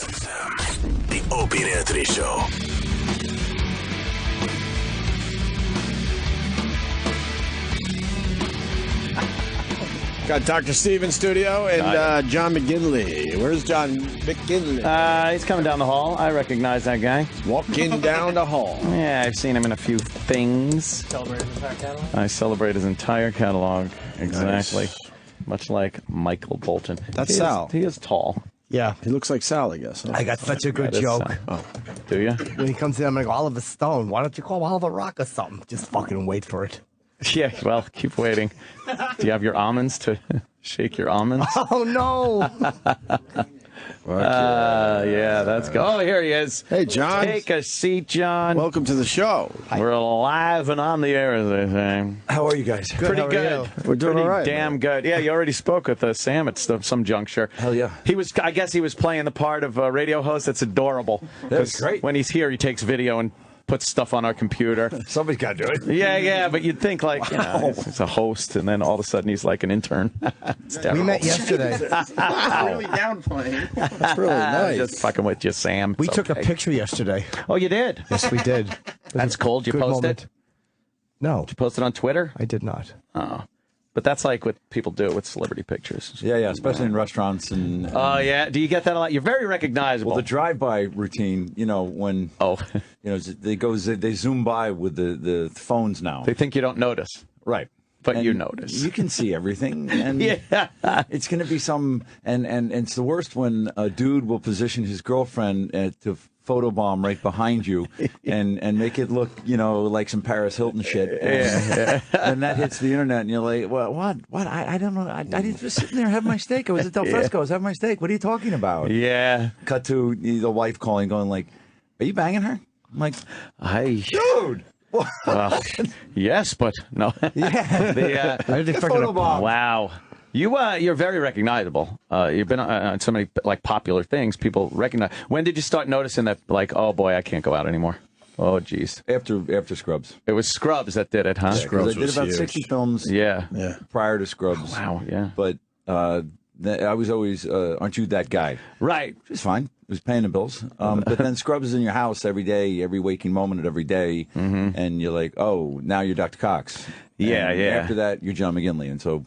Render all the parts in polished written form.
The Opie and Anthony Show. Got Dr. Steve in studio and John McGinley. Where's John McGinley? He's coming down the hall. I recognize that guy. Walking down the hall. Yeah, I've seen him in a few things. Celebrate his entire catalog? I celebrate his entire catalog. Exactly. Nice. Much like Michael Bolton. That's Sal. He is tall. Yeah. He looks like Sal, I guess. Huh? I got such a good That is joke. Sal. Do you? When he comes in, I'm like, Oliver Stone, why don't you call Oliver Rock or something? Just fucking wait for it. Yeah, well, keep waiting. Do you have your almonds to shake your almonds? Oh, no. Yeah, that's good. Oh, here he is. Hey, John. Take a seat, John. Welcome to the show. We're live and on the air, as they say. How are you guys? Pretty how are good. you? We're doing Pretty all right. damn good. Yeah, you already spoke with Sam at some juncture. Hell yeah. I guess he was playing the part of a radio host. That's adorable. That's 'Cause great. When he's here, he takes video and puts stuff on our computer. Somebody's got to do it. Yeah, but you'd think like, he's a host, and then all of a sudden he's like an intern. It's We terrible. met yesterday. Really downplaying. That's really nice. Just fucking with you, Sam. We It's took okay. a picture yesterday. Oh, you did? Yes, we did. That's cool. Did you Good post moment. it? No, Did you post it on Twitter? I did not. Oh. But that's like what people do with celebrity pictures. Yeah, especially in restaurants and. Oh, yeah. Do you get that a lot? You're very recognizable. Well, the drive-by routine, when they zoom by with the phones now. They think you don't notice, Right. but And you notice. You can see everything, and Yeah. it's going to be and it's the worst when a dude will position his girlfriend to photobomb right behind you and make it look, like some Paris Hilton shit. And that hits the internet, and you're like, well, what? I don't know. I was just sitting there having my steak. I was at Del Fresco. I was having my steak. What are you talking about? Yeah. Cut to the wife calling, going like, are you banging her? I'm like, dude. Well, yes, but no. I did freaking Wow. You're very recognizable. You've been on so many popular things. People recognize. When did you start noticing that? Like, oh boy, I can't go out anymore. Oh geez. After Scrubs. It was Scrubs that did it, huh? Yeah, 'cause Scrubs I did was about huge. 60 films Yeah. prior to Scrubs. Wow. Yeah. But I was always, aren't you that guy? Right. Which is fine. It was paying the bills. But then Scrubs is in your house every day, every waking moment of every day, and you're like, oh, now you're Dr. Cox. Yeah, And yeah. After that, you're John McGinley. And so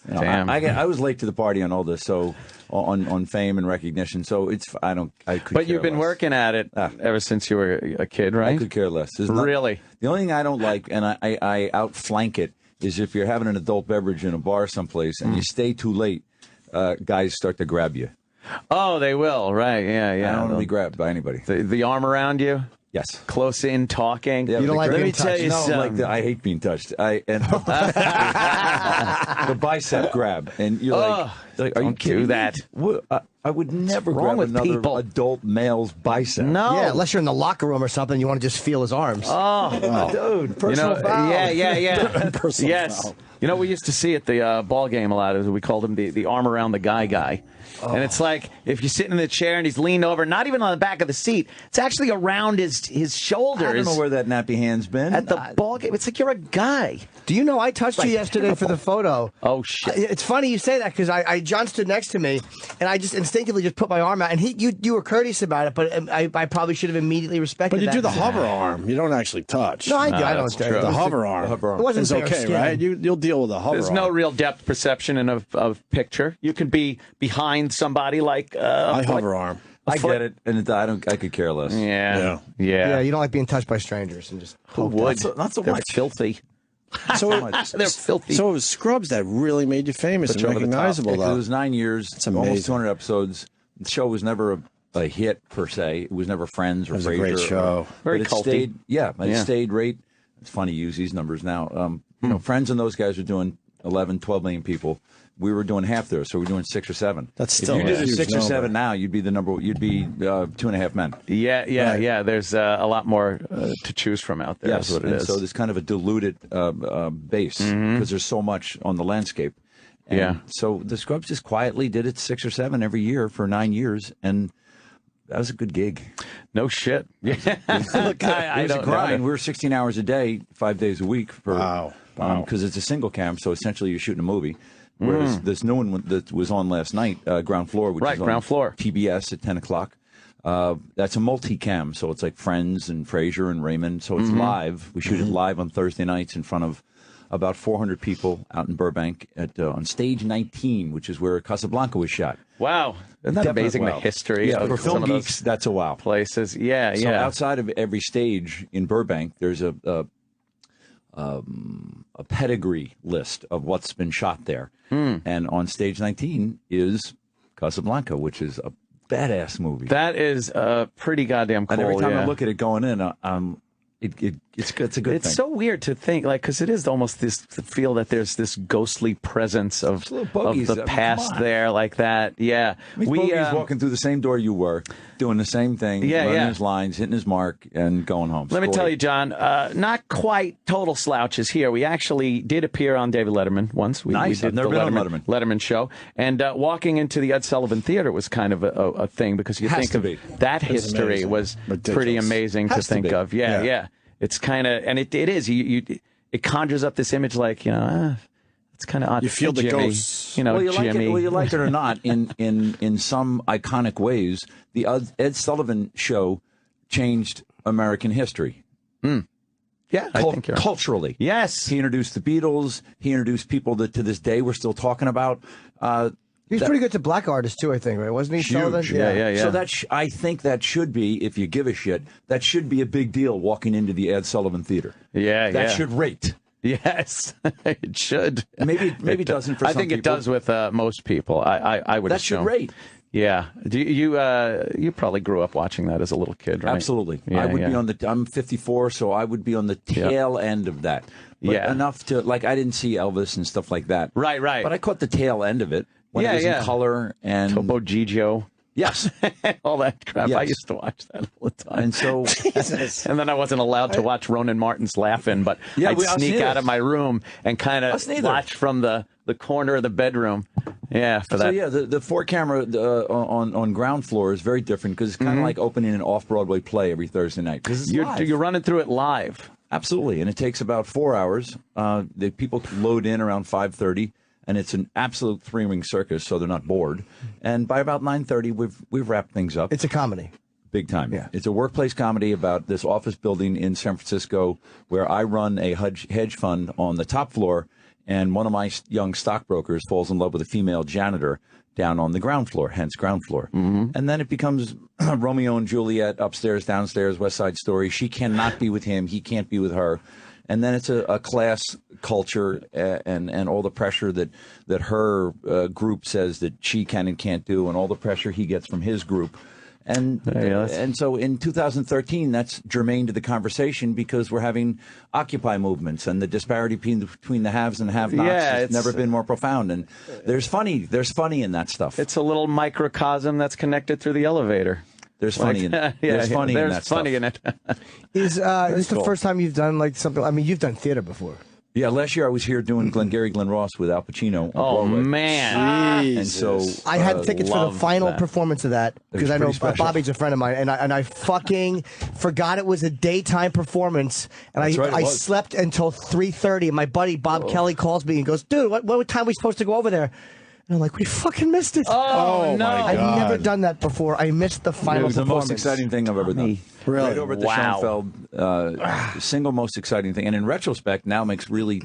Damn. I was late to the party on all this, so on fame and recognition. So I could But you've care been less. working at it ever since you were a kid, right? I could care less. Really? The only thing I don't like, and I outflank it, is if you're having an adult beverage in a bar someplace and you stay too late, guys start to grab you. Oh, they will. Right. Yeah. I Yeah. don't want to be grabbed by anybody. The arm around you, Yes. close in, talking. Yeah, You don't like Let being me tell touched. you No, something. I hate being touched. The bicep grab, and you're like, are you don't kidding do me? that. What? I would never wrong grab with another people? adult male's bicep. No. Yeah, unless you're in the locker room or something, you want to just feel his arms. Dude, personal foul. Yeah. Personal Yes. foul. You know, we used to see at the ball game a lot. We called him the arm around the guy. And it's like if you're sitting in the chair and he's leaned over, not even on the back of the seat, it's actually around his shoulders. I don't know where that nappy hand's been. at the ball game. It's like you're a guy. Do you know I touched you yesterday for the photo? Oh shit! It's funny you say that because John stood next to me, and I just instinctively just put my arm out, and you were courteous about it, but I probably should have immediately respected But you that. do the hover arm. You don't actually touch. No, I do. I don't. that's do it. true. The It was hover arm. It wasn't It's bare okay, skin. right? You'll deal with a hover There's arm. no real depth perception in a picture. You can be behind somebody like I hover arm. I get it, and I could care less. Yeah. Yeah, you don't like being touched by strangers and just. Who would? Not so They're much. filthy. So, They're filthy. so it was Scrubs that really made you famous Put and you over the top. recognizable, It though. was 9 years, amazing. almost 200 episodes. The show was never a hit per se. It was never Friends or It was a Frasier. great show. Very but it culty. stayed. Yeah, it Yeah. stayed right. It's funny to use these numbers now. Friends and those guys were doing 11, 12 million people. We were doing half theirs, so we're doing 6 or 7. That's still if you a did a huge 6 or number. 7 now, you'd be the number. You'd be 2.5 Men. Yeah. There's a lot more to choose from out there. Yes, That's what it and is. so there's kind of a diluted base because there's so much on the landscape. And Yeah. So the Scrubs just quietly did it 6 or 7 every year for 9 years, and that was a good gig. No shit. Yeah. Look, It was a grind. We were 16 hours a day, 5 days a week. Wow. Because it's a single cam, so essentially you're shooting a movie. Whereas this new one that was on last night, Ground Floor, which is on Ground Floor. TBS at 10 o'clock. That's a multicam, so it's like Friends and Frasier and Raymond. So it's live. We shoot it live on Thursday nights in front of about 400 people out in Burbank at on stage 19, which is where Casablanca was shot. Wow. Isn't that Definite amazing, wow. the history Yeah, of for some film of those geeks, that's a wow. places? Yeah, So yeah. outside of every stage in Burbank, there's a pedigree list of what's been shot there. And on stage 19 is Casablanca, which is a badass movie. That is pretty goddamn cool. And every time yeah. I look at it going in, it's good. It's a good It's thing. so weird to think, like, because it is almost this to feel that there's this ghostly presence of little bogeys. the I mean, past come on. there, like that. Yeah, He's walking through the same door you were, doing the same thing, learning his lines, hitting his mark, and going home. Let me tell you, John, not quite total slouches here. We actually did appear on David Letterman once. We Nice. did I've never the been on Letterman. Letterman show. And walking into the Ed Sullivan Theater was kind of a thing because you Has think to of be. that history amazing. was Ridiculous. pretty amazing Has to to think be. of. Yeah, Yeah. yeah. It's kind of, and it is. It conjures up this image like, it's kind of odd. You feel the Jimmy, ghosts. Well, you Jimmy. like it or not, in some iconic ways, the Ed Sullivan Show changed American history. Yeah, I think you're right. Culturally. Yes. He introduced the Beatles. He introduced people that to this day we're still talking about. He was pretty good to black artists too, I think, right? Wasn't he? Huge. Sullivan? Yeah. So I think that should be, if you give a shit, that should be a big deal walking into the Ed Sullivan Theater. Yeah, That yeah. should rate. Yes, it should. Maybe it doesn't for I some think it people. does with most people. I would That should assume. rate. Yeah. Do you probably grew up watching that as a little kid, right? Absolutely. Yeah, I would yeah. be on I'm 54, so I would be on the tail end of that. But Yeah. enough to, like, I didn't see Elvis and stuff like that. Right. But I caught the tail end of it when Yeah, it was yeah. in color and Topo Gigio, yes. all that crap. I Yes. used to watch that all the time. And so And then I wasn't allowed to watch Ronan Martin's Laughing, but Yeah, I'd us sneak neither. out of my room and kind of Us neither. watch from the corner of the bedroom. Yeah, for So that. yeah, the 4-camera on Ground Floor is very different because it's kind of like opening an off-Broadway play every Thursday night because it's live. You're running through it live. Absolutely, and it takes about 4 hours. The people load in around 5:30, and it's an absolute three-ring circus, so they're not bored. And by about 9:30, we've wrapped things up. It's a comedy. Big time. Yeah. It's a workplace comedy about this office building in San Francisco where I run a hedge fund on the top floor, and one of my young stockbrokers falls in love with a female janitor down on the ground floor, hence Ground Floor. And then it becomes Romeo and Juliet, upstairs, downstairs, West Side Story. She cannot be with him. He can't be with her. And then it's a class culture and all the pressure that her group says that she can and can't do, and all the pressure he gets from his group. And so in 2013, that's germane to the conversation because we're having Occupy movements and the disparity between the haves and have-nots has never been more profound. And there's funny in that stuff. It's a little microcosm that's connected through the elevator. There's funny in it. There's There's funny in that There's funny stuff. in it. Is this the cool. first time you've done like something? I mean, you've done theater before. Yeah, last year I was here doing Glengarry Glen Ross with Al Pacino on Oh, Broadway. man. And so I had tickets for the love final that. performance of that because I know pretty special. Bobby's a friend of mine, and I fucking forgot it was a daytime performance, and That's right, it I was. slept until 3:30. And my buddy Bob Kelly calls me and goes, "Dude, what time are we supposed to go over there?" And I'm like, "We fucking missed it." Oh, no. my I've God. never done that before. I missed the It final was the performance. most exciting thing I've ever done. Really? Right over at the Wow. Schoenfeld, single most exciting thing. And in retrospect, now makes really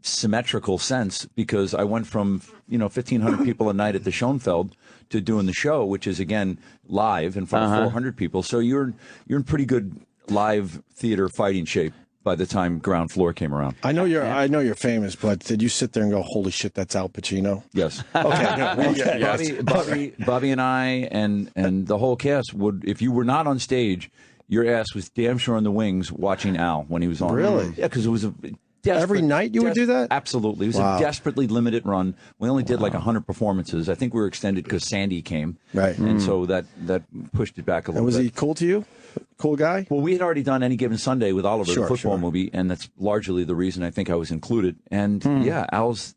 symmetrical sense because I went from 1,500 people a night at the Schoenfeld to doing the show, which is again live in front of 400 people. So you're in pretty good live theater fighting shape by the time Ground Floor came around. I know you're famous, but did you sit there and go, "Holy shit, that's Al Pacino"? Yes. Okay. Bobby and I and the whole cast would, if you were not on stage, your ass was damn sure in the wings watching Al when he was on. Really? Yeah, because it was a Every night you would do that? Absolutely. It was Wow. a desperately limited run. We only did like 100 performances. I think we were extended because Sandy came. Right. And so that pushed it back a And little was bit. he cool to you? Cool guy? Well, we had already done Any Given Sunday with Oliver, Sure, the football sure. movie, and that's largely the reason I think I was included. And yeah, Al's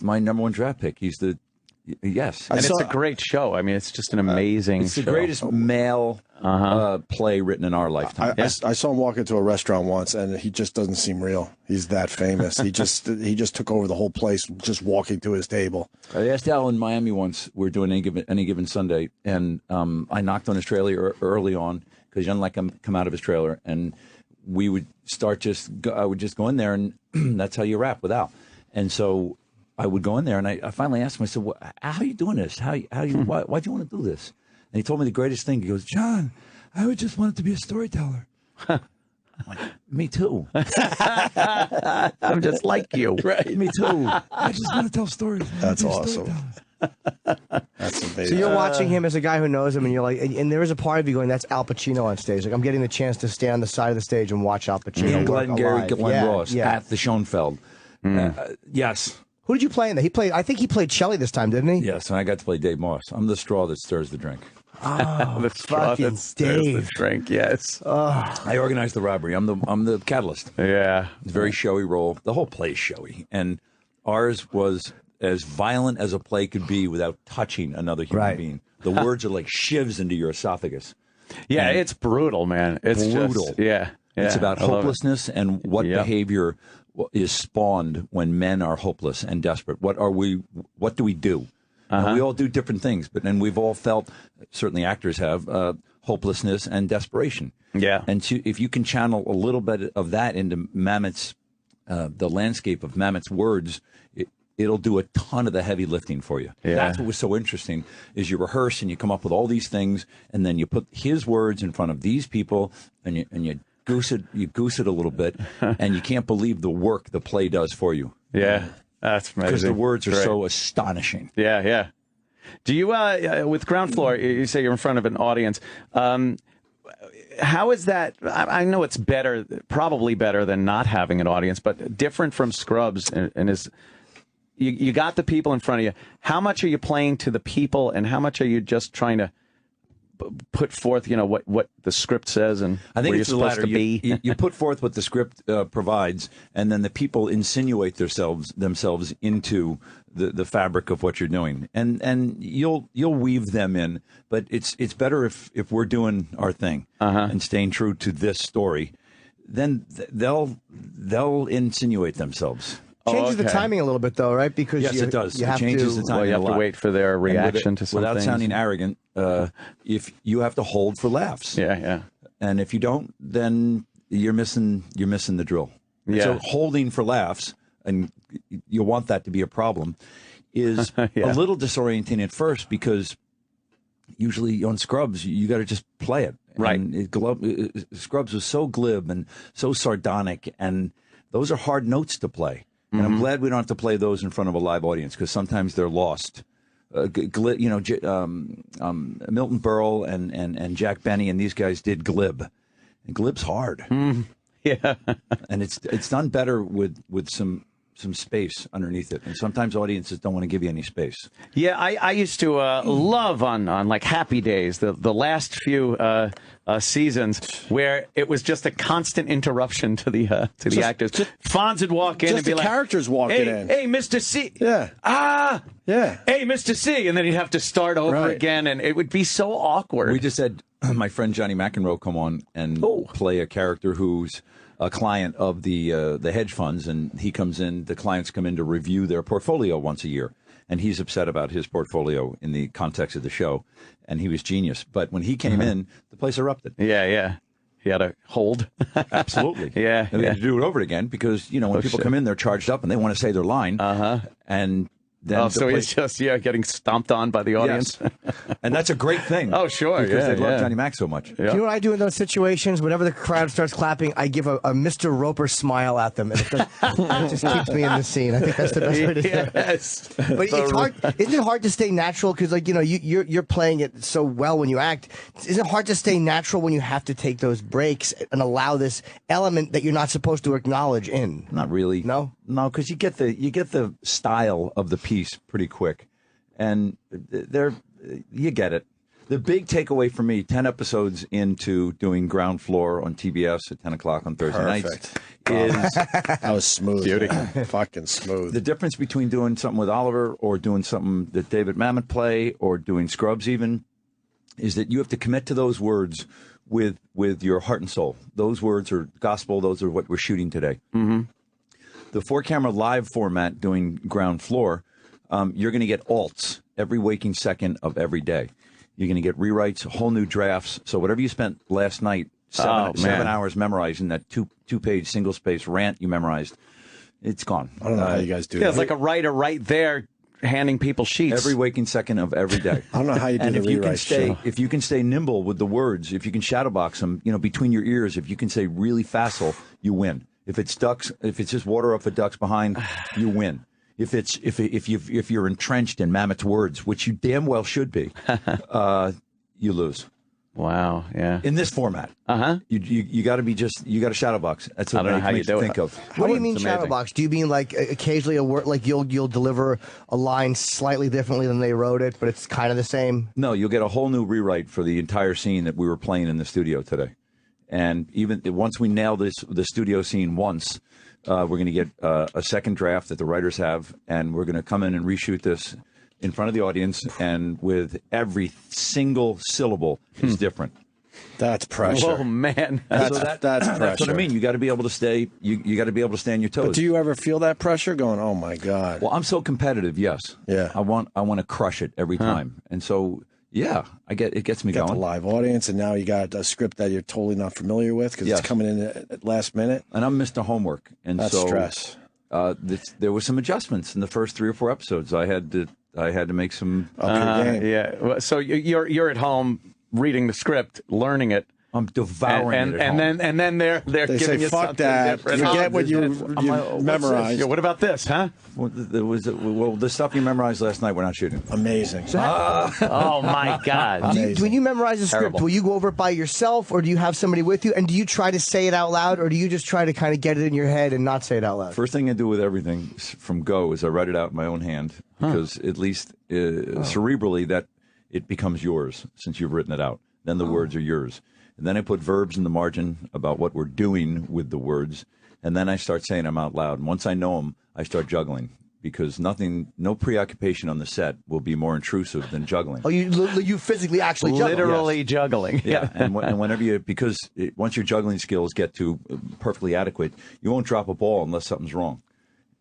my number one draft pick. He's Yes. And it's a great show. I mean, it's just an amazing It's show. the greatest male play written in our lifetime. I saw him walk into a restaurant once, and he just doesn't seem real. He's that famous. He just took over the whole place, just walking to his table. I asked Al in Miami once. We're doing any given Sunday, and I knocked on his trailer early on because you don't like him come out of his trailer, and we would start I would just go in there, and that's how you rap with Al. And so I would go in there, and I finally asked him. I said, "How are you doing this? Why'd you want to do this?" And he told me the greatest thing. He goes, "John, I would just wanted to be a storyteller." I'm like, me too. I'm just like you. Right. Me too. I just want to tell stories. That's awesome. That's amazing. So you're watching him as a guy who knows him, and you're like, and there is a part of you going, "That's Al Pacino on stage." Like, I'm getting the chance to stand on the side of the stage and watch Al Pacino work Glengarry alive. Glenn Ross Yeah. at the Schoenfeld. Yes. Who did you play in that? I think he played Shelley this time, didn't he? Yes, and I got to play Dave Moss. I'm the straw that stirs the drink. Oh, The straw fucking that stirs the Dave. drink. Yes. I organized the robbery. I'm the catalyst. Yeah. It's a very showy role. The whole play is showy, and ours was as violent as a play could be without touching another human being. The words are like shivs into your esophagus. Yeah, And it's brutal, man. It's brutal. Just, yeah. It's about I love it. hopelessness and what behavior is spawned when men are hopeless and desperate. What do we do? Now, we all do different things, and we've all felt, certainly actors have, hopelessness and desperation. Yeah. And if you can channel a little bit of that into Mamet's, the landscape of Mamet's words, it'll do a ton of the heavy lifting for you. Yeah. That's what was so interesting, is you rehearse and you come up with all these things, and then you put his words in front of these people, and you goose it a little bit, and you can't believe the work the play does for you. Yeah. That's amazing. Because the words are Great. so astonishing. Yeah, yeah. Do you, with Ground Floor, you say you're in front of an audience. How is that? I know it's better, probably better than not having an audience, but different from Scrubs. And is you got the people in front of you. How much are you playing to the people, and how much are you just trying to put forth, what the script says and I think where it's you're the supposed latter. to be? You put forth what the script provides, and then the people insinuate themselves into the fabric of what you're doing, and you'll weave them in. But it's better if we're doing our thing and staying true to this story. Then they'll insinuate themselves. Changes the timing a little bit, though, right? Because Yes, it does. You It have changes to, the timing. Well, you have a to lot. wait for their reaction to something. Without sounding arrogant, if you have to hold for laughs. Yeah, yeah. And if you don't, then you're missing the drill. And Yeah. so holding for laughs, and you want that to be a problem, is Yeah. a little disorienting at first, because usually on Scrubs you got to just play it. Right. And Scrubs was so glib and so sardonic, and those are hard notes to play. And I'm glad we don't have to play those in front of a live audience, because sometimes they're lost. Milton Berle and Jack Benny and these guys did glib, and glib's hard. Yeah. And it's done better with some space underneath it, and sometimes audiences don't want to give you any space. Yeah, I used to love on like Happy Days, the last few seasons, where it was just a constant interruption to the actors. Fonz would walk in just and be the like, characters walking in. Hey, Mr. C. Yeah. Yeah. Hey, Mr. C. And then he'd have to start over Right. again, and it would be so awkward. We just had my friend Johnny McEnroe come on and play a character who's a client of the hedge funds, and he comes in. The clients come in to review their portfolio once a year, and he's upset about his portfolio in the context of the show. And he was genius, but when he came in, the place erupted. Yeah, yeah. He had to hold. Absolutely. Yeah, And they yeah. had to do it over again, because when people come in, they're charged up and they want to say their line. And then So he's just getting stomped on by the audience. Yes. And that's a great thing. Oh, sure, because yeah, they love yeah. Johnny Mac so much. Do you know what I do in those situations? Whenever the crowd starts clapping, I give a Mr. Roper smile at them, and it just keeps me in the scene. I think that's the best way to do it. Yes. But it's hard. Isn't it hard to stay natural? Because you're playing it so well when you act. Isn't it hard to stay natural when you have to take those breaks and allow this element that you're not supposed to acknowledge in? Not really. No? No, because you get the style of the piece pretty quick, and you get it. The big takeaway for me, 10 episodes into doing Ground Floor on TBS at 10 o'clock on Thursday nights, is That was smooth. Beauty. Man. Fucking smooth. the difference between doing something with Oliver or doing something that David Mamet play or doing Scrubs even is that you have to commit to those words with your heart and soul. Those words are gospel. Those are what we're shooting today. Mm-hmm. The 4-camera live format doing Ground Floor, you're going to get alts every waking second of every day. You're going to get rewrites, whole new drafts. So whatever you spent last night, 7 hours memorizing that two-page single-space rant you memorized, it's gone. I don't know how you guys do that. Yeah, it's like a writer right there handing people sheets. Every waking second of every day. I don't know how you do And the if you can rewrite. if you can stay nimble with the words, if you can shadowbox them, between your ears, if you can say really facile, you win. If it's just water off a duck's behind, you win. If you're entrenched in Mamet's words, which you damn well should be, you lose. Wow, yeah. In this format, you got to shadowbox. That's what I don't know how you makes do it. think of. What do you mean It's amazing. shadowbox? Do you mean like occasionally a word, like you'll deliver a line slightly differently than they wrote it, but it's kind of the same? No, you'll get a whole new rewrite for the entire scene that we were playing in the studio today. And even once we nail the studio scene once, we're going to get a second draft that the writers have, and we're going to come in and reshoot this in front of the audience, and with every single syllable is different. That's pressure. Oh man. That's That's pressure. what I mean. You got to be able to stay. You got to be able to stay on your toes. But do you ever feel that pressure going, oh my God? Well, I'm so competitive. Yes. Yeah. I want to crush it every time, and so yeah, it gets me You got going. the live audience, and now you got a script that you're totally not familiar with because Yes. it's coming in at last minute. And I'm Mr. Homework, and That's so stress. there were some adjustments in the first 3 or 4 episodes. I had to make some. Up your game. Yeah. Well, so you're at home reading the script, learning it. I'm devouring it at home. and then they're They giving say, you fuck something that. different. Forget what you I'm like, what's memorized. Yeah, what about this, huh? Well, the stuff you memorized last night, we're not shooting. Amazing. Oh my God. When you memorize a script, Terrible. will you go over it by yourself, or do you have somebody with you? And do you try to say it out loud, or do you just try to kind of get it in your head and not say it out loud? First thing I do with everything from go is I write it out in my own hand, because at least cerebrally that it becomes yours since you've written it out. Then the words are yours. And then I put verbs in the margin about what we're doing with the words. And then I start saying them out loud. And once I know them, I start juggling, because no preoccupation on the set will be more intrusive than juggling. Oh, you physically actually juggle. Literally juggling. Yeah, and whenever once your juggling skills get to perfectly adequate, you won't drop a ball unless something's wrong.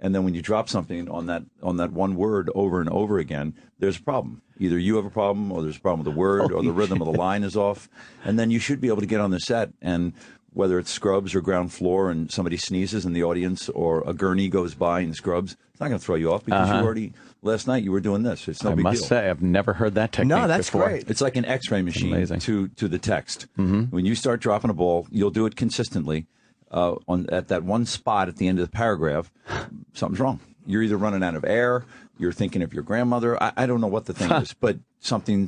And then when you drop something on that one word over and over again, there's a problem. Either you have a problem, or there's a problem with the word, or the rhythm of the line is off. And then you should be able to get on the set, and whether it's Scrubs or Ground Floor and somebody sneezes in the audience, or a gurney goes by in Scrubs, it's not going to throw you off, because you already, last night you were doing this. It's no I big must deal. say, I've never heard that technique No, that's before. great. It's like an X-ray machine amazing. to the text. Mm-hmm. When you start dropping a ball, you'll do it consistently at that one spot at the end of the paragraph. Something's wrong. You're either running out of air, you're thinking of your grandmother. I don't know what the thing is, but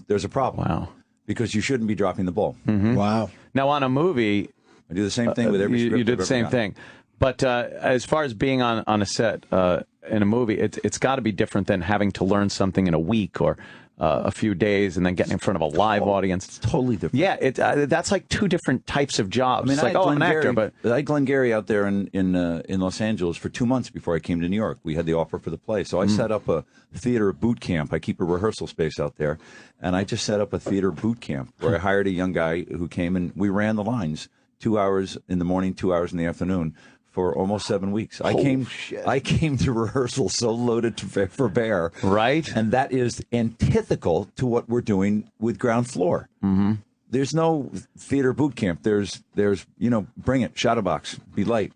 there's a problem. Wow. Because you shouldn't be dropping the ball. Wow. Now, on a movie, I do the same thing with every script. you do I've the ever same got. thing. But as far as being on a set in a movie, it's got to be different than having to learn something in a week or a few days and then getting in front of a live audience. Totally different. Yeah, that's like two different types of jobs. I mean, it's like, I'm an actor, but I had Glenn Gary out there in Los Angeles for 2 months before I came to New York. We had the offer for the play, so I set up a theater boot camp. I keep a rehearsal space out there, and I just set up a theater boot camp where I hired a young guy who came, and we ran the lines 2 hours in the morning, 2 hours in the afternoon, for almost 7 weeks. I came to rehearsal so loaded for bear. Right. And that is antithetical to what we're doing with Ground Floor. Mm-hmm. There's no theater boot camp. There's bring it, shadowbox, be light,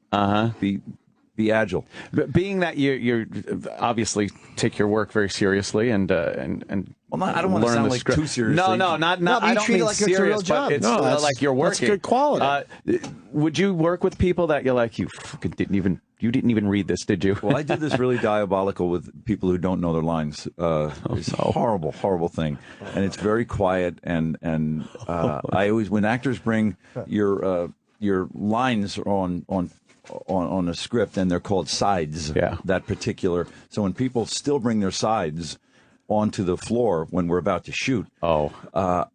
be agile. But being that you obviously take your work very seriously and Well, I don't want to learn sound the like script. too seriously. No, not. No, but you I don't treat it mean like it's a real serious, job. but it's No, that's- like you're that's working. good quality. Would you work with people that you're like, you didn't even read this, did you? Well, I did this really diabolical with people who don't know their lines. It's a horrible, horrible thing, and it's very quiet. And I always, when actors bring your lines on a script, and they're called sides. Yeah. That particular. So when people still bring their sides, onto the floor when we're about to shoot, I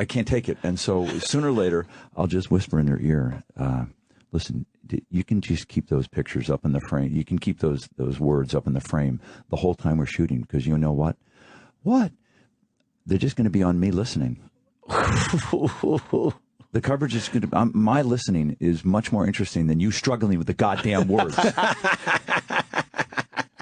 can't take it. And so sooner or later, I'll just whisper in their ear, listen, you can just keep those pictures up in the frame. You can keep those words up in the frame the whole time we're shooting, because you know what? What? They're just going to be on me listening. The coverage is going to. My listening is much more interesting than you struggling with the goddamn words.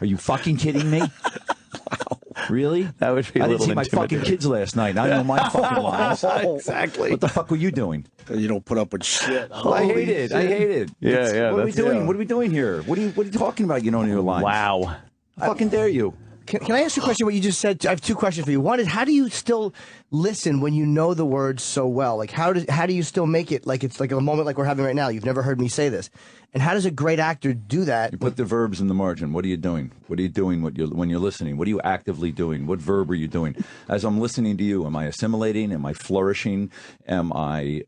Are you fucking kidding me? Wow. Really? That would be. I didn't see my fucking kids last night. I know my fucking lines. Exactly. What the fuck were you doing? You don't put up with shit. I hate it. I hate it. Yeah. What are we doing? What are we doing here? What are you talking about? You don't know your lines. Wow. I fucking dare you. Can I ask you a question? What you just said. I have two questions for you. One is, how do you still listen when you know the words so well? Like, how do you still make it like it's like a moment like we're having right now? You've never heard me say this, and how does a great actor do that? You put the verbs in the margin. What are you doing? What are you doing when you're listening? What are you actively doing? What verb are you doing? As I'm listening to you, am I assimilating? Am I flourishing? Am I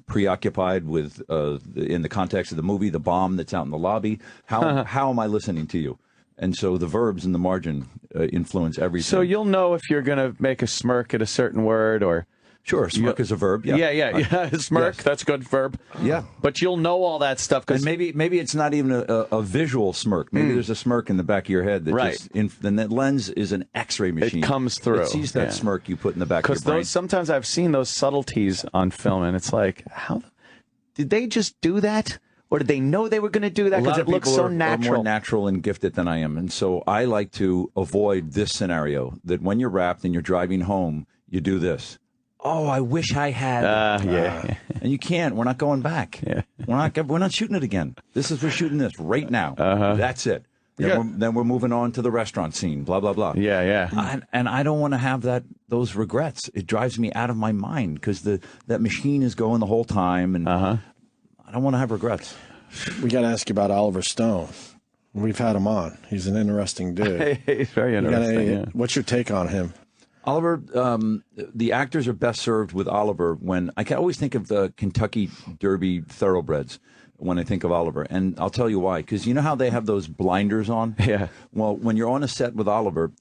preoccupied with in the context of the movie, the bomb that's out in the lobby? How am I listening to you? And so the verbs in the margin influence everything. So you'll know if you're going to make a smirk at a certain word, or sure, smirk is a verb. Yeah, smirk. Yes. That's a good verb. Yeah, but you'll know all that stuff because maybe it's not even a visual smirk. Maybe there's a smirk in the back of your head that and that lens is an X-ray machine. It comes through. It sees that smirk you put in the back of your brain. Because sometimes I've seen those subtleties on film, and it's like, how did they just do that? Or did they know they were going to do that? Because it looks so natural. Are more natural and gifted than I am. And so I like to avoid this scenario, that when you're wrapped and you're driving home, you do this. Oh, I wish I had. And you can't. We're not going back. Yeah. We're not shooting it again. We're shooting this right now. That's it. Then we're moving on to the restaurant scene, blah, blah, blah. Yeah. And I don't want to have those regrets. It drives me out of my mind because that machine is going the whole time. And I don't want to have regrets. We got to ask you about Oliver Stone. We've had him on. He's an interesting dude. He's very interesting. What's your take on him? Oliver, the actors are best served with Oliver when I can always think of the Kentucky Derby thoroughbreds when I think of Oliver. And I'll tell you why. Because you know how they have those blinders on? Yeah. Well, when you're on a set with Oliver,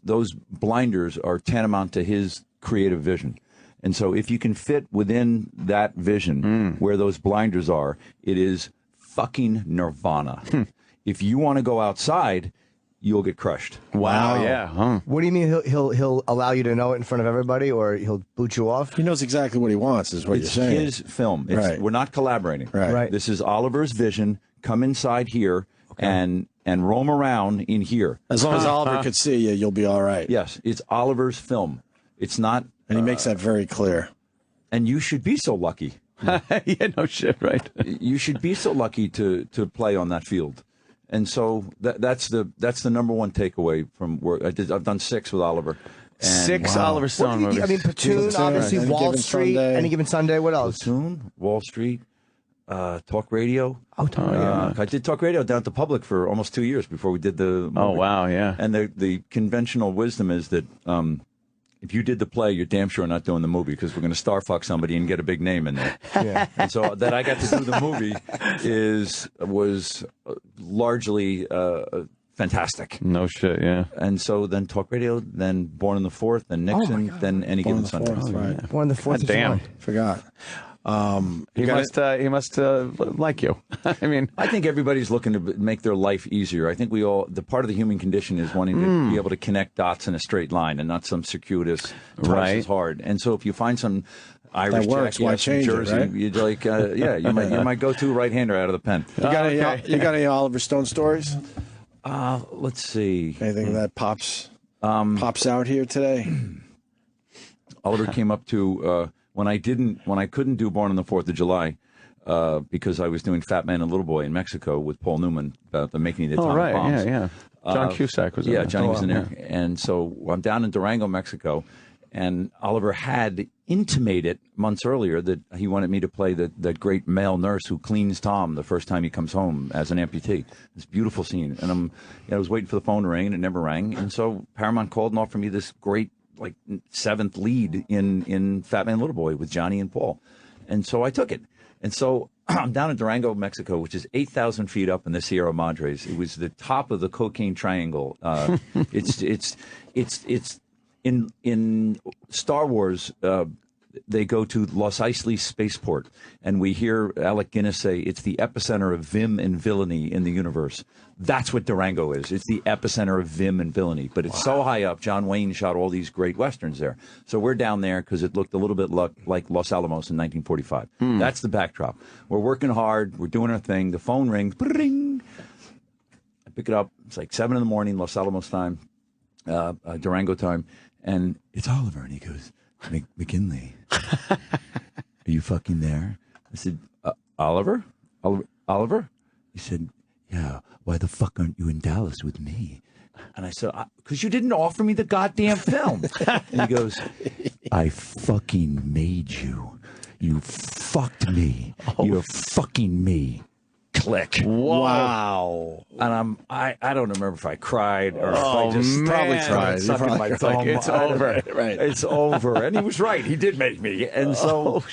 those blinders are tantamount to his creative vision. And so if you can fit within that vision where those blinders are, it is fucking nirvana. If you want to go outside, you'll get crushed. Wow. Yeah. What do you mean he'll allow you to know it in front of everybody, or he'll boot you off? He knows exactly what he wants, is what It's you're saying. his film. Right. We're not collaborating. Right. This is Oliver's vision. Come inside here and roam around in here. As long as Oliver could see you, you'll be all right. Yes, it's Oliver's film. It's not. And he makes that very clear. And you should be so lucky. Yeah, no shit, right? You should be so lucky to play on that field. And so that's the number one takeaway from work. I've done 6 with Oliver. And 6 Oliver Stone movies. I mean, Platoon, obviously, Wall Street, Any Given Sunday. What else? Platoon, Wall Street, Talk Radio. Oh, Talk Radio. I did Talk Radio down at the Public for almost 2 years before we did the movie. Oh, wow, yeah. And the conventional wisdom is that if you did the play, you're damn sure not doing the movie because we're going to star fuck somebody and get a big name in there. Yeah. And so that I got to do the movie was largely fantastic. No shit, yeah. And so then Talk Radio, then Born on the 4th, then Nixon, then Any Given Sunday. Right. Born on the 4th. Damn. Forgot. He must like you. I mean, I think everybody's looking to make their life easier. I think the part of the human condition is wanting to be able to connect dots in a straight line and not some circuitous twice as hard. And so if you find some Irish jackass from Jersey, right? you'd like, you're my go-to right-hander out of the pen. You got any Oliver Stone stories? Let's see. Anything that pops out here today? Oliver came up to when I couldn't do Born on the 4th of July because I was doing Fat Man and Little Boy in Mexico with Paul Newman about the making of the atomic bombs. Yeah. John Cusack was in there. Yeah, Johnny was in there. Yeah. And so I'm down in Durango, Mexico, and Oliver had intimated months earlier that he wanted me to play that great male nurse who cleans Tom the first time he comes home as an amputee. This beautiful scene. And I was waiting for the phone to ring, and it never rang. And so Paramount called and offered me this great 7th lead in Fat Man and Little Boy with Johnny and Paul. And so I took it. And so I'm down in Durango, Mexico, which is 8,000 feet up in the Sierra Madres. It was the top of the cocaine triangle. It's in Star Wars. They go to Los Eisley Spaceport, and we hear Alec Guinness say it's the epicenter of vim and villainy in the universe. That's what Durango is. It's the epicenter of vim and villainy. But it's so high up. John Wayne shot all these great westerns there. So we're down there because it looked a little bit like Los Alamos in 1945. That's the backdrop. We're working hard. We're doing our thing. The phone rings. Bring. I pick it up. It's like 7 in the morning, Los Alamos time, Durango time. And it's Oliver. And he goes, McGinley, are you fucking there? I said, Oliver? Oliver? He said, yeah, why the fuck aren't you in Dallas with me? And I said, because you didn't offer me the goddamn film. And he goes, I fucking made you. You fucked me. You're fucking me. Click. Wow. And I don't remember if I cried or if I just probably cried. sucking my thumb. It's over. Right. It's over. And he was right. He did make me. And so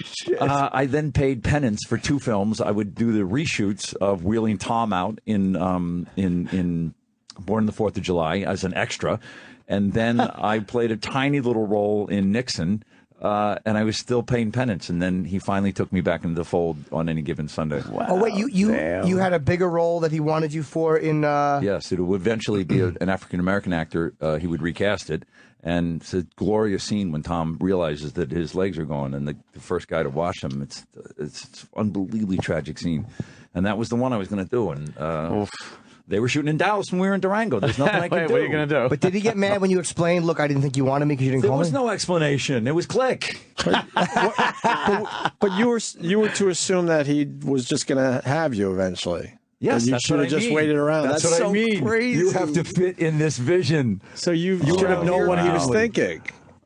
I then paid penance for 2 films. I would do the reshoots of Wheeling Tom out in Born on the 4th of July as an extra. And then I played a tiny little role in Nixon. And I was still paying penance, and then he finally took me back into the fold on Any Given Sunday. Wow, oh wait, you had a bigger role that he wanted you for in? Yes, it would eventually be an African American actor. He would recast it, and it's a glorious scene when Tom realizes that his legs are gone, and the first guy to wash him. It's an unbelievably tragic scene, and that was the one I was going to do, and. They were shooting in Dallas when we were in Durango. There's nothing I could do. What are you going to do? But did he get mad when you explained, look, I didn't think you wanted me because you didn't call me? There was no explanation. It was click. But you were to assume that he was just going to have you eventually. Yes, you that's should what have I just mean. waited around. That's what so I mean. crazy. You have to fit in this vision. So you should have known what he was thinking.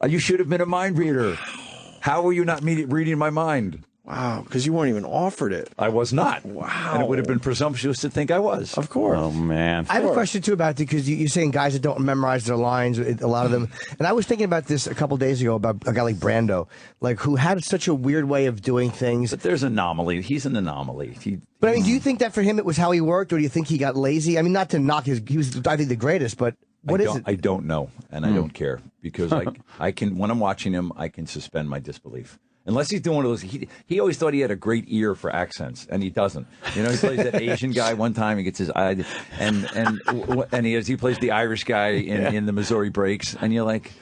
You should have been a mind reader. How were you not reading my mind? Wow, because you weren't even offered it. I was not. Wow. And it would have been presumptuous to think I was. Of course. Oh, man. I have a question, too, about it, because you're saying guys that don't memorize their lines, a lot of them. And I was thinking about this a couple days ago about a guy like Brando, like who had such a weird way of doing things. But there's an anomaly. He's an anomaly. But I mean, do you think that for him it was how he worked, or do you think he got lazy? I mean, not to knock he was, I think, the greatest, but what is it? I don't know, and I don't care, because I can, when I'm watching him, I can suspend my disbelief. Unless he's doing one of those, he always thought he had a great ear for accents, and he doesn't. You know, he plays that Asian guy one time, he gets his eye, and he plays the Irish guy in the Missouri Breaks, and you're like,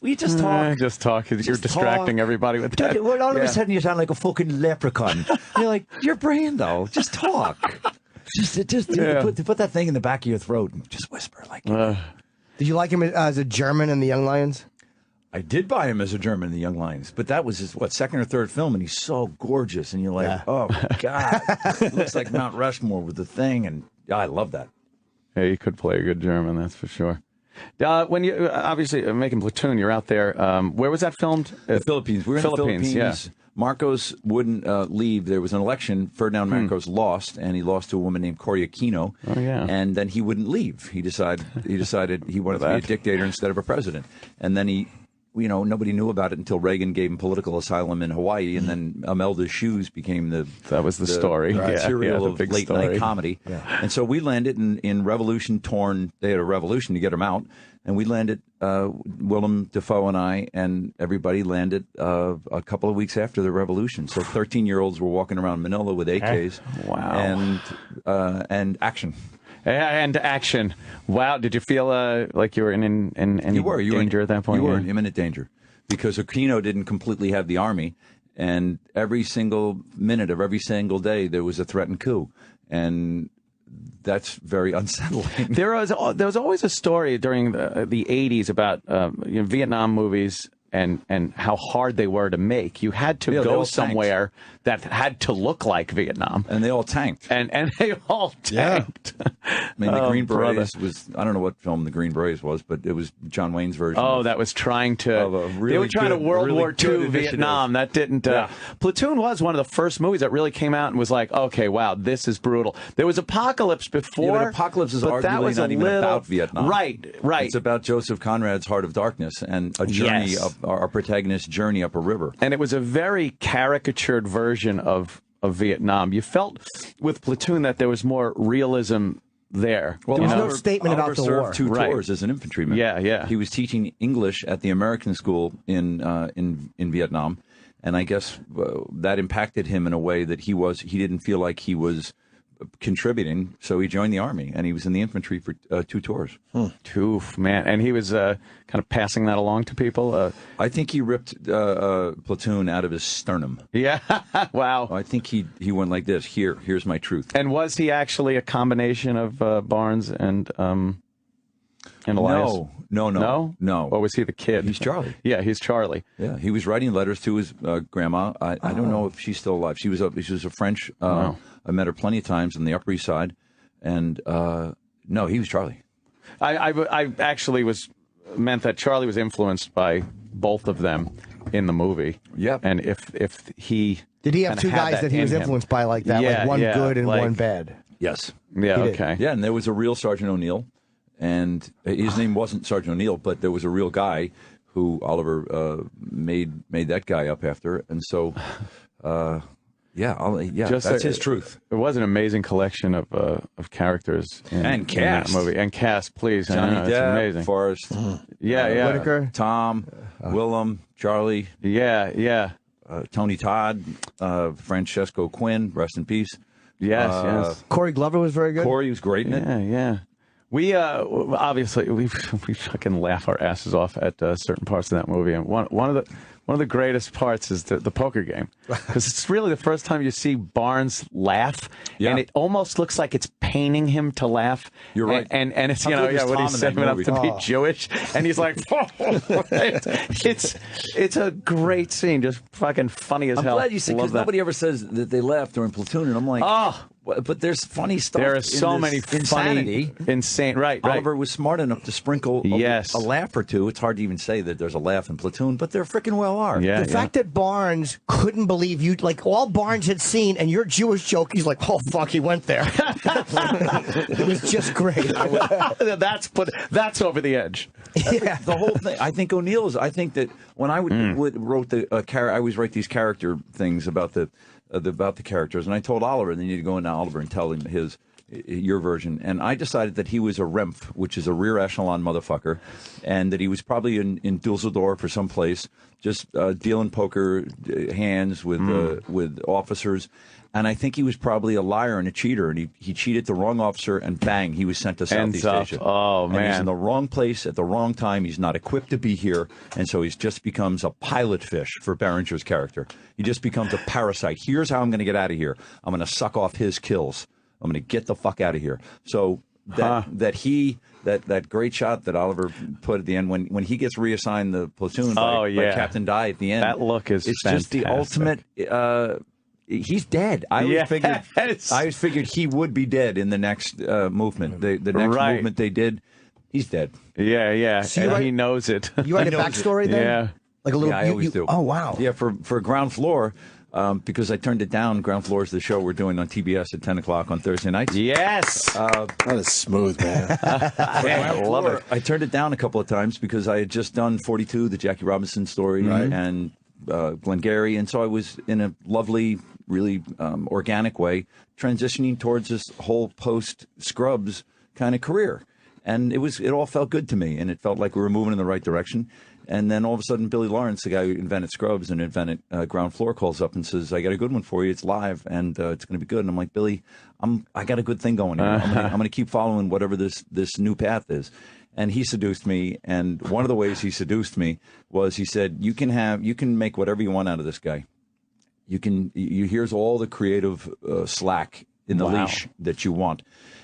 we just talk. Just talk. You're distracting everybody with that. Well, all of a sudden you sound like a fucking leprechaun. You're like, you're Brando. Just talk. Just put that thing in the back of your throat and just whisper like. Did you like him as a German in The Young Lions? I did buy him as a German in The Young Lions, but that was his, second or third film, and he's so gorgeous, and you're like, oh, my God. He looks like Mount Rushmore with the thing, and I love that. Yeah, you could play a good German, that's for sure. When you obviously making Platoon, you're out there. Where was that filmed? The Philippines. We were in the Philippines. Yeah. Marcos wouldn't leave. There was an election. Ferdinand Marcos lost, and he lost to a woman named Coria Aquino. Oh, yeah. And then he wouldn't leave. He decided he wanted to be a dictator instead of a president. And then nobody knew about it until Reagan gave him political asylum in Hawaii, and then Imelda's Shoes became the story. material of big late story. night comedy. Yeah. And so we landed in Revolution torn. They had a revolution to get him out, and we landed. Willem Dafoe and I and everybody landed a couple of weeks after the revolution. So 13-year-olds were walking around Manila with AKs. Wow. And action. And action. Wow. Did you feel like you were in danger at that point? You were in imminent danger because Aquino didn't completely have the army, and every single minute of every single day there was a threatened coup, and that's very unsettling. There was always a story during the 80s about Vietnam movies and how hard they were to make. You had to go somewhere that had to look like Vietnam. And they all tanked. And they all tanked. Yeah. I mean, the Green Berets was, I don't know what film the Green Berets was, but it was John Wayne's version. Oh, that was trying to, they were trying to World War II Vietnam. That didn't, Platoon was one of the first movies that really came out and was like, okay, wow, this is brutal. There was Apocalypse before. Yeah, but Apocalypse is arguably not even about Vietnam. Right. It's about Joseph Conrad's Heart of Darkness and a journey up, our protagonist's journey up a river. And it was a very caricatured version of of Vietnam. You felt with Platoon that there was more realism there. Well, There was no Oliver- statement about Oliver the served war. 2 Right. tours as an infantryman. Yeah. He was teaching English at the American school in Vietnam, and I guess that impacted him in a way that he didn't feel like he was contributing, so he joined the army, and he was in the infantry for 2 tours. Oof, man. And he was kind of passing that along to people. I think he ripped Platoon out of his sternum. Yeah. Wow. I think he went like this. Here's my truth. And was he actually a combination of Barnes and Elias? No. Or was he the kid? He's Charlie. Yeah, he's Charlie. Yeah, he was writing letters to his grandma. I don't know if she's still alive. She was a French. I met her plenty of times on the Upper East Side, and no, he was Charlie. I actually meant that Charlie was influenced by both of them in the movie. Yep. And if he Did he have kinda 2 had guys that he was in him. influenced by like that? Yeah, like one yeah, good and like- one bad? Yes. Yeah. He did. Okay. Yeah, and there was a real Sergeant O'Neill, and his name wasn't Sergeant O'Neill, but there was a real guy who Oliver made that guy up after, and so. That's his truth. It was an amazing collection of characters And in that cast. movie. And cast, please. I Johnny know, it's Depp, amazing. Forrest, Yeah. Whitaker. Tom, Willem, Charlie, Yeah. Tony Todd, Francesco Quinn, rest in peace. Yes. Corey Glover was very good. Corey was great in it. Yeah. We obviously we fucking laugh our asses off at certain parts of that movie, and one of the greatest parts is the poker game, because it's really the first time you see Barnes laugh, Yeah. and it almost looks like it's painting him to laugh. You're right. and it's How good was when Tom he's in that setting up movie? to be Jewish, and he's like, it's a great scene, just fucking funny as I'm hell. glad you said, Love because that. nobody ever says that they laughed during Platoon, and I'm like, but there's funny stuff. There are in so this many insanity. funny, insane. Right. Oliver was smart enough to sprinkle Yes. a laugh or two. It's hard to even say that there's a laugh in Platoon, but there freaking well are. Yeah. The fact that Barnes couldn't believe you, like all Barnes had seen, and your Jewish joke, he's like, oh, fuck, he went there. It was just great. That's over the edge. Yeah. The whole thing. I think I think that when I wrote the I always write these character things about the characters, and I told Oliver, then you need to go into Oliver and tell him your version. And I decided that he was a Rempf, which is a rear echelon motherfucker, and that he was probably in Dusseldorf or someplace, just dealing poker hands with officers. And I think he was probably a liar and a cheater, and he cheated the wrong officer, and bang, he was sent to Southeast Asia. Oh, And he's man. in the wrong place at the wrong time. He's not equipped to be here, and so he just becomes a pilot fish for Berenger's character. He just becomes a parasite. Here's how I'm going to get out of here. I'm going to suck off his kills. I'm going to get the fuck out of here. So that great shot that Oliver put at the end when he gets reassigned the platoon by Captain Dye at the end. That look is it's fantastic. just the ultimate. He's dead. I always figured he would be dead in the next movement. The next movement they did, he's dead. Yeah. So he knows it. You write a knows backstory then? Yeah. Like a little. Yeah, I always do. Oh wow. Yeah, for Ground Floor, because I turned it down. Ground Floor is the show we're doing on TBS at 10 o'clock on Thursday nights. Yes. That is smooth, man. I love it. I turned it down a couple of times because I had just done 42, the Jackie Robinson story, and Glengarry, and so I was in a lovely, really organic way transitioning towards this whole post Scrubs kind of career, and it all felt good to me, and it felt like we were moving in the right direction. And then all of a sudden, Billy Lawrence, the guy who invented Scrubs and invented Ground Floor, calls up and says, "I got a good one for you. It's live, and it's going to be good." And I'm like, "Billy, I got a good thing going here. I'm going to keep following whatever this new path is." And he seduced me. And one of the ways he seduced me was he said, "You can make whatever you want out of this guy. Here's all the creative slack in the leash that you want."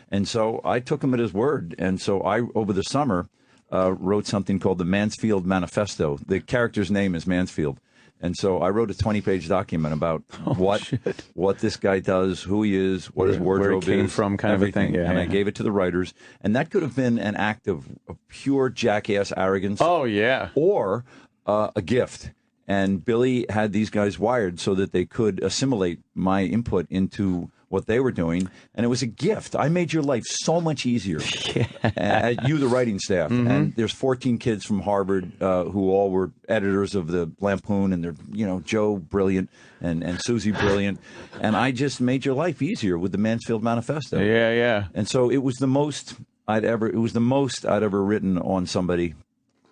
And so I took him at his word. And so I, over the summer, wrote something called the Mansfield Manifesto. The character's name is Mansfield. And so I wrote a 20-page document about what this guy does, who he is, what his wardrobe is. Where he came from, kind everything. of a thing. Yeah, and I gave it to the writers. And that could have been an act of pure jackass arrogance. Oh, yeah. Or a gift. And Billy had these guys wired so that they could assimilate my input into what they were doing, and it was a gift. I made your life so much easier. You, the writing staff, and there's 14 kids from Harvard who all were editors of the Lampoon, and they're Joe brilliant and Susie brilliant, and I just made your life easier with the Mansfield Manifesto. Yeah. And so it was the most I'd ever written on somebody.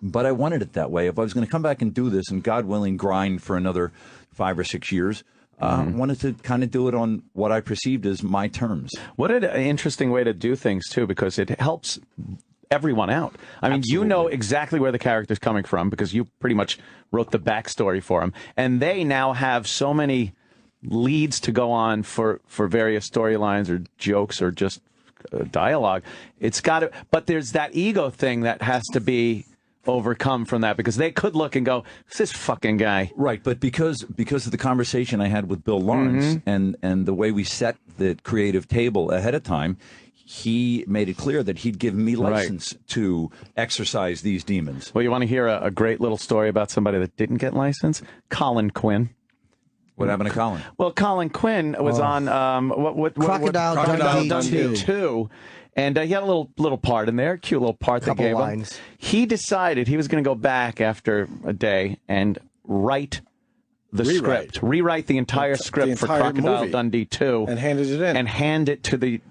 But I wanted it that way. If I was going to come back and do this, and God willing, grind for another 5 or 6 years, I wanted to kind of do it on what I perceived as my terms. What an interesting way to do things, too, because it helps everyone out. I mean, you know exactly where the character's coming from because you pretty much wrote the backstory for him. And they now have so many leads to go on for various storylines or jokes or just dialogue. It's got to, but there's that ego thing that has to be overcome from that because they could look and go, "Who's this fucking guy?" Right, but because of the conversation I had with Bill Lawrence and the way we set the creative table ahead of time, he made it clear that he'd give me license to exercise these demons. Well, you want to hear a great little story about somebody that didn't get license? Colin Quinn. What happened to Colin? Well, Colin Quinn was on Crocodile Dundee 2. And he had a little part in there, cute little part they gave him. He decided he was going to go back after a day and rewrite the entire script for Crocodile Dundee 2. And handed it in. And hand it to the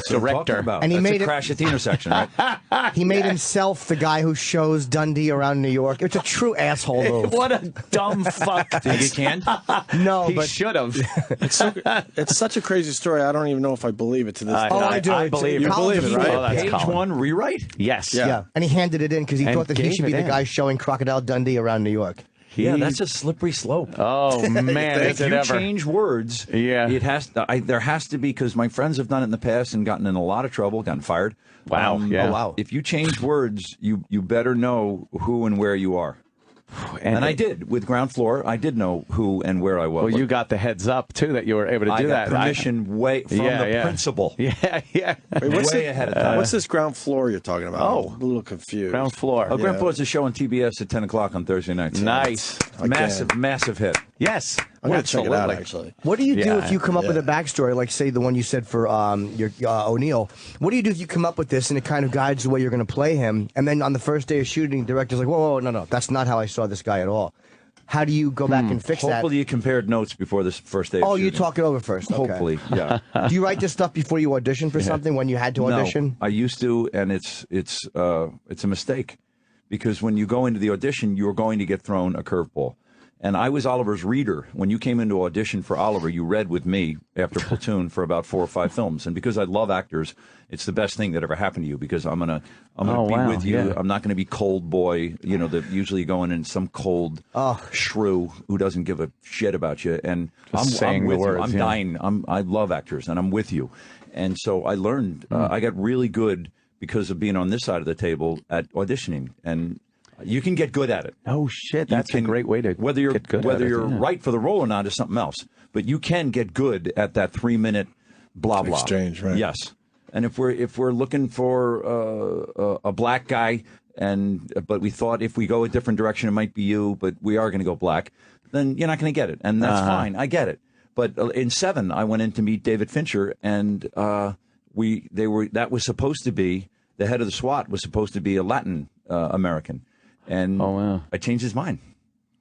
director. And he made a crash at the intersection, right? He made himself the guy who shows Dundee around New York. It's a true asshole move. What a dumb fuck. Did he get canned? No, he but should have. It's such a crazy story. I don't even know if I believe it to this day. I do. I believe You it. believe it, right? Oh, that's Page Colin. 1 rewrite? Yes. Yeah, and he handed it in because he And thought that he gave should be it the in. guy showing Crocodile Dundee around New York. Yeah, that's a slippery slope. Oh, man. If you change words, it has to, there has to be, because my friends have done it in the past and gotten in a lot of trouble, gotten fired. Wow. Oh, wow. If you change words, you better know who and where you are. And I did with Ground Floor. I did know who and where I was. Well, you got the heads up too that you were able to do I that. got permission way from the principal. Yeah. Wait, way ahead of time. What's this Ground Floor you're talking about? Oh. I'm a little confused. Ground Floor. Oh, Ground Floor is a show on TBS at 10 o'clock on Thursday nights. Nice. Massive hit. Yes. I'm going to check it out, actually. What do you do if you come up with a backstory, like say the one you said for your O'Neill? What do you do if you come up with this and it kind of guides the way you're going to play him, and then on the first day of shooting, the director's like, whoa, no, that's not how I saw this guy at all. How do you go back and fix that? Hopefully you compared notes before this first day of Oh, shooting. you talk it over first. Okay. Hopefully, yeah. Do you write this stuff before you audition for something when you had to audition? No, I used to, and it's a mistake because when you go into the audition, you're going to get thrown a curveball. And I was Oliver's reader. When you came into audition for Oliver, you read with me after Platoon for about 4 or 5 films. And because I love actors, it's the best thing that ever happened to you because I'm gonna be with you. Yeah. I'm not gonna be cold boy, that usually going in some cold shrew who doesn't give a shit about you. And I'm with you. I'm dying. I love actors, and I'm with you. And so I learned. I got really good because of being on this side of the table at auditioning. And you can get good at it. Oh shit, that's a great way to whether you're get good whether at it, you're right for the role or not is something else. But you can get good at that 3-minute blah blah exchange, right? Yes. And if we're looking for a black guy, but we thought if we go a different direction it might be you, but we are going to go black, then you're not going to get it, and that's fine. I get it. But in 7, I went in to meet David Fincher, and that was supposed to be the head of the SWAT was supposed to be a Latin American. And I changed his mind.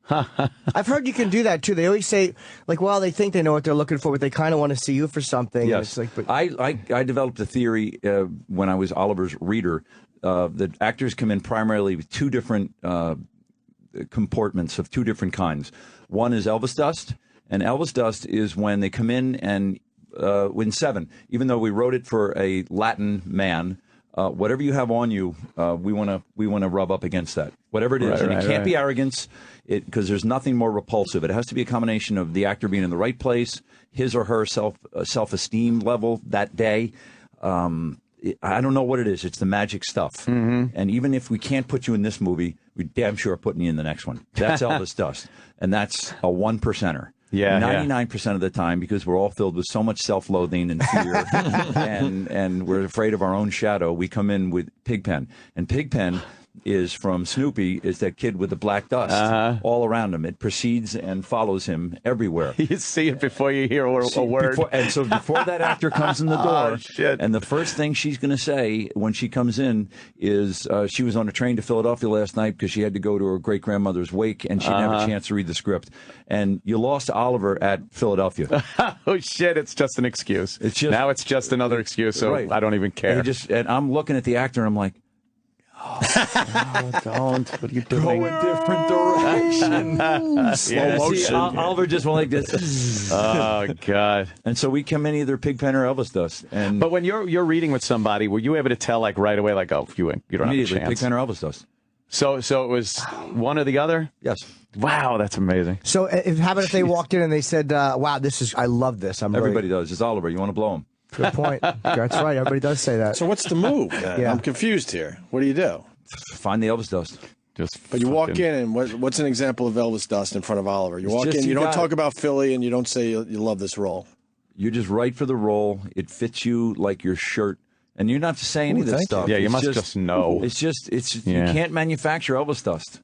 I've heard you can do that too. They always say, like, well, they think they know what they're looking for, but they kind of want to see you for something. Yes. It's like, but I developed a theory when I was Oliver's reader that actors come in primarily with 2 different comportments of 2 different kinds. One is Elvis dust, and Elvis dust is when they come in and in 7, even though we wrote it for a Latin man, whatever you have on you, we want to rub up against that, whatever it is, and it can't be arrogance, because there's nothing more repulsive. It has to be a combination of the actor being in the right place, his or her self-esteem level that day. I don't know what it is. It's the magic stuff. And even if we can't put you in this movie, we damn sure are putting you in the next one. That's Elvis dust, and that's a 1%er. Yeah, 99% of the time, because we're all filled with so much self-loathing and fear, and we're afraid of our own shadow, we come in with Pigpen. And Pigpen, is from Snoopy is that kid with the black dust all around him. It precedes and follows him everywhere. You see it before you hear a word. Before that actor comes in the door, shit. and the first thing she's going to say when she comes in is she was on a train to Philadelphia last night because she had to go to her great-grandmother's wake, and she didn't have a chance to read the script. And you lost Oliver at Philadelphia. Oh, shit, it's just an excuse. Now it's just another excuse, so right. I don't even care. And I'm looking at the actor, and I'm like, don't. What are you doing? go a different direction. Slow motion. See, Oliver just went like this. Oh, God. And so we come in either Pigpen or Elvis Dust. And But when you're reading with somebody, were you able to tell, like, right away, like, oh, you don't have a immediately, chance? Pigpen or Elvis Dust. So it was one or the other? Yes. Wow, that's amazing. So, how about if they walked in and they said, "Wow, I love this." Everybody does. It's Oliver. You want to blow him. Good point. That's right. Everybody does say that. So what's the move? Then? Yeah. I'm confused here. What do you do? Find the Elvis Dust. But you walk in, and what's an example of Elvis Dust in front of Oliver? You walk in, you don't talk about Philly, and you don't say you love this role. You're just right for the role. It fits you like your shirt. And you don't have to say any of this stuff. Yeah, you It's must just know. You can't manufacture Elvis Dust.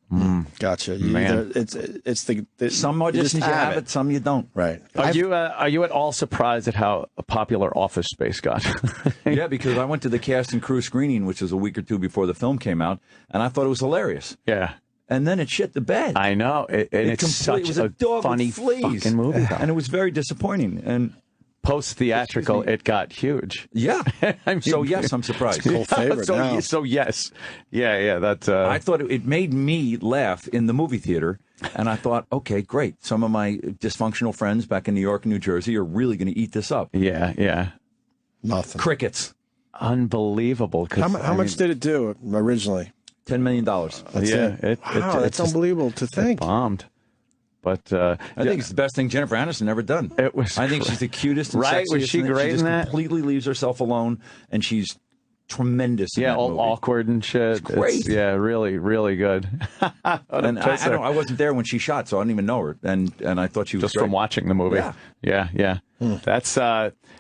Gotcha. Man. It's the Some you just auditions you have it, some you don't. Right. Are you at all surprised at how popular Office Space got? Yeah, because I went to the cast and crew screening, which was a week or two before the film came out, and I thought it was hilarious. Yeah. And then it shit the bed. I know. It's such a dog funny with fleas. fucking movie. And it was very disappointing. And post-theatrical, it got huge. Yeah. I mean, So, yes, I'm surprised. Cool favorite now. So yes. Yeah, that... I thought it made me laugh in the movie theater, and I thought, okay, great. Some of my dysfunctional friends back in New York and New Jersey are really going to eat this up. Yeah. Nothing. Crickets. Unbelievable. How much did it do originally? $10 million. That's it. Wow, that's just unbelievable to think. bombed. But I think it's the best thing Jennifer Aniston ever done. It was I think she's the cutest and Right? sexiest. Was she and great She just in that? completely leaves herself alone, and she's tremendous in that all movie. awkward and shit. It's great. Really, really good. And I wasn't there when she shot, so I didn't even know her. And I thought she was Just great. from watching the movie. Yeah. That's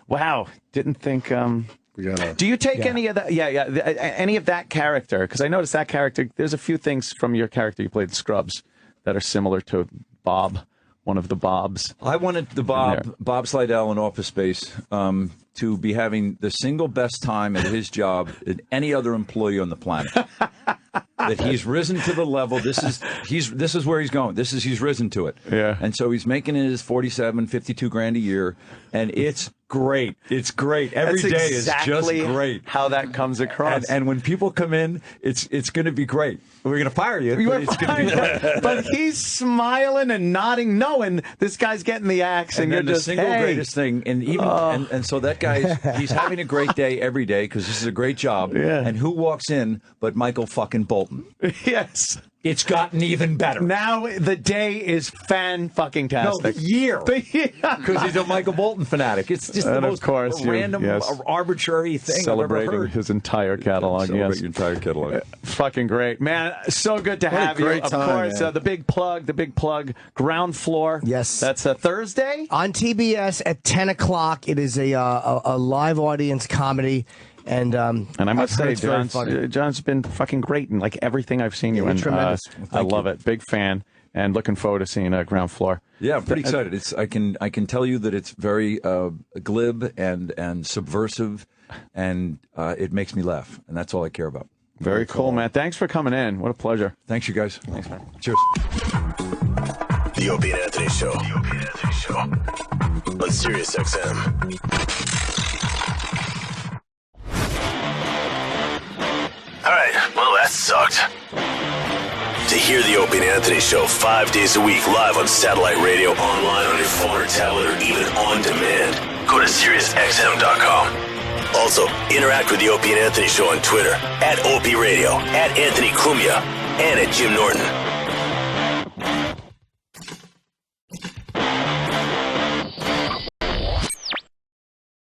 wow. Didn't think. Do you take any of that? Any of that character? Because I noticed that character. There's a few things from your character you played in Scrubs that are similar to Bob, one of the Bobs. I wanted the Bob Slidell in Office Space to be having the single best time at his job than any other employee on the planet. That he's risen to the level. This is where he's going. He's risen to it. Yeah. And so he's making his 47, 52 grand a year, and it's great. It's great. Every That's day is exactly just great. how that comes across. And when people come in, it's going to be great. We're going to fire you. But it's going to be great. But he's smiling and nodding, knowing this guy's getting the axe, and you're then just the single hey. greatest thing, and even and so that guy, he's having a great day every day because this is a great job. Yeah. And who walks in but Michael fucking Bolton? Yes. It's gotten even better. Now the day is fan-fucking-tastic. No, the year. Because he's a Michael Bolton fanatic. It's just the And of most course, random, arbitrary thing Celebrating I've ever heard. his entire catalog. Celebrate Yes. your entire catalog. Fucking great, man! So good to What a have you. great Of time, course, man. the big plug, Ground Floor. Yes. That's a Thursday. On TBS at 10 o'clock. It is a live audience comedy. And I must say, it's very funny. John's been fucking great in like everything I've seen you in. tremendous. I love it. Big fan, and looking forward to seeing Ground Floor. Yeah, I'm pretty excited. I can tell you that it's very glib and subversive, and it makes me laugh, and that's all I care about. Very cool, man. Thanks for coming in. What a pleasure. Thanks, you guys. Thanks, man. Cheers. The Opie and Anthony Show. On Sirius XM. All right, well, that sucked. To hear the Opie and Anthony Show 5 days a week live on satellite radio, online on your phone or tablet, or even on demand, go to SiriusXM.com. Also, interact with the Opie and Anthony Show on Twitter, @Opie Radio, @Anthony Cumia, and @Jim Norton.